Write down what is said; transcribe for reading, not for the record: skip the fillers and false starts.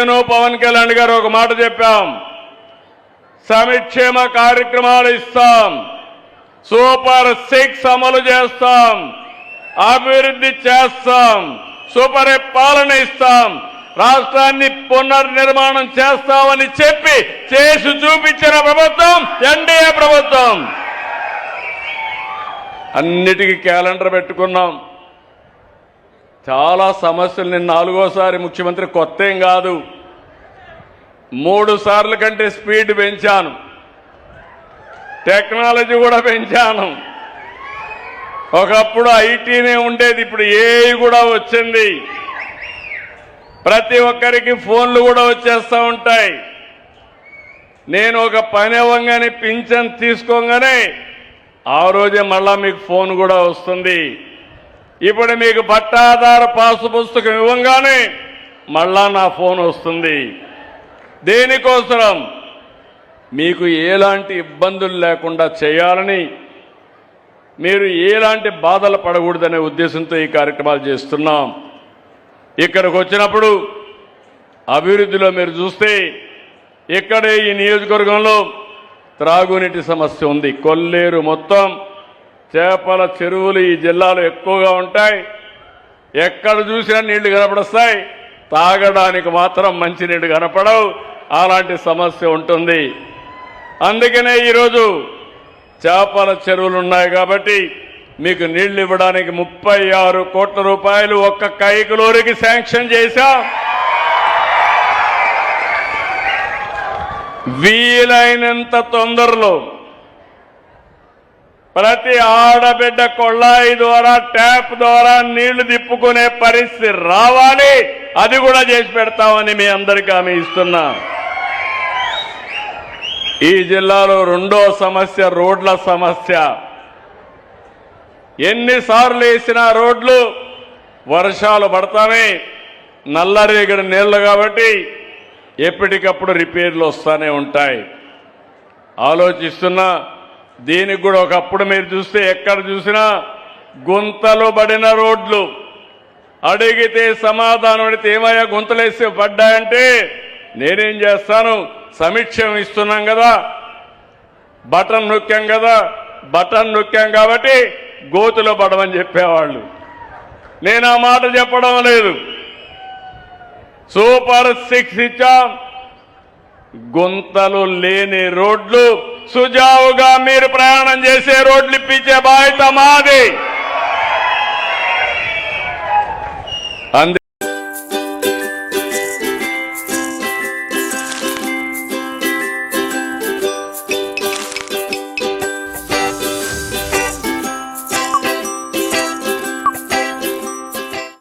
నేను పవన్ కళ్యాణ్ గారు ఒక మాట చెప్పాం, సంక్షేమ కార్యక్రమాలు ఇస్తాం, సూపర్ 6 అమలు చేస్తాం, అభివృద్ధి చేస్తాం, సుపరిపాలన ఇస్తాం, రాష్ట్రాన్ని పునర్నిర్మాణం చేస్తామని చెప్పి చేసి చూపించిన ప్రభుత్వం ఎన్డీఏ ప్రభుత్వం. అన్నిటికీ క్యాలెండర్ పెట్టుకున్నాం. చాలా సమస్యలు నేను 4వసారి ముఖ్యమంత్రి, కొత్త ఏం కాదు. 3 సార్లు కంటే స్పీడ్ పెంచాను, టెక్నాలజీ కూడా పెంచాను. ఒకప్పుడు ఐటీనే ఉండేది, ఇప్పుడు ఏఐ కూడా వచ్చింది. ప్రతి ఒక్కరికి ఫోన్లు కూడా వచ్చేస్తూ ఉంటాయి. నేను ఒక పని అవ్వగానే పింఛన్ తీసుకోగానే ఆ రోజే మళ్ళా మీకు ఫోన్ కూడా వస్తుంది. ఇప్పుడు మీకు పట్టాదారు పాసు పుస్తకం ఇవ్వగానే మళ్ళా నా ఫోన్ వస్తుంది. దేనికోసం? మీకు ఎలాంటి ఇబ్బందులు లేకుండా చేయాలని, మీరు ఎలాంటి బాధలు పడకూడదనే ఉద్దేశంతో ఈ కార్యక్రమాలు చేస్తున్నాం. ఇక్కడికి వచ్చినప్పుడు అభివృద్ధిలో మీరు చూస్తే ఇక్కడే ఈ నియోజకవర్గంలో త్రాగునీటి సమస్య ఉంది. కొల్లేరు మొత్తం చేపల చెరువులు ఈ జిల్లాలో ఎక్కువగా ఉంటాయి. ఎక్కడ చూసినా నీళ్లు కనపడొస్తాయి, తాగడానికి మాత్రం మంచినీళ్ళు కనపడవు. అలాంటి సమస్య ఉంటుంది. అందుకనే ఈరోజు చేపల చెరువులు ఉన్నాయి కాబట్టి మీకు నీళ్లు ఇవ్వడానికి 36 కోట్ల రూపాయలు ఒక్క కైకులూరికి శాంక్షన్ చేశాం. వీలైనంత తొందరలో ప్రతి ఆడబిడ్డ కొళ్ళాయి ద్వారా, ట్యాప్ ద్వారా నీళ్లు తిప్పుకునే పరిస్థితి రావాలి. అది కూడా చేసి పెడతామని మీ అందరికీ హామీ ఇస్తున్నా. ఈ జిల్లాలో 2వ సమస్య రోడ్ల సమస్య. ఎన్నిసార్లు వేసిన రోడ్లు వర్షాలు పడతానే నల్లరేగడి నీళ్లు కాబట్టి ఎప్పటికప్పుడు రిపేర్లు వస్తూనే ఉంటాయి. ఆలోచిస్తున్నా, దీనికి కూడా ఒకప్పుడు మీరు చూస్తే ఎక్కడ చూసినా గుంతలు పడిన రోడ్లు. అడిగితే సమాధానం అడిగితే ఏమయ్యా గుంతలేసి పడ్డాయంటే నేనేం చేస్తాను, సమీక్షం ఇస్తున్నాం కదా, బటన్ నొక్కాం కాబట్టి గోతులో పడమని చెప్పేవాళ్ళు. నేను ఆ మాట చెప్పడం లేదు. సూపర్ 6 ఇచ్చాం. గుంతలు లేని రోడ్లు, సుజావుగా మీరు ప్రయాణం చేసే రోడ్లు ఇప్పించే బాధ్యత మాది.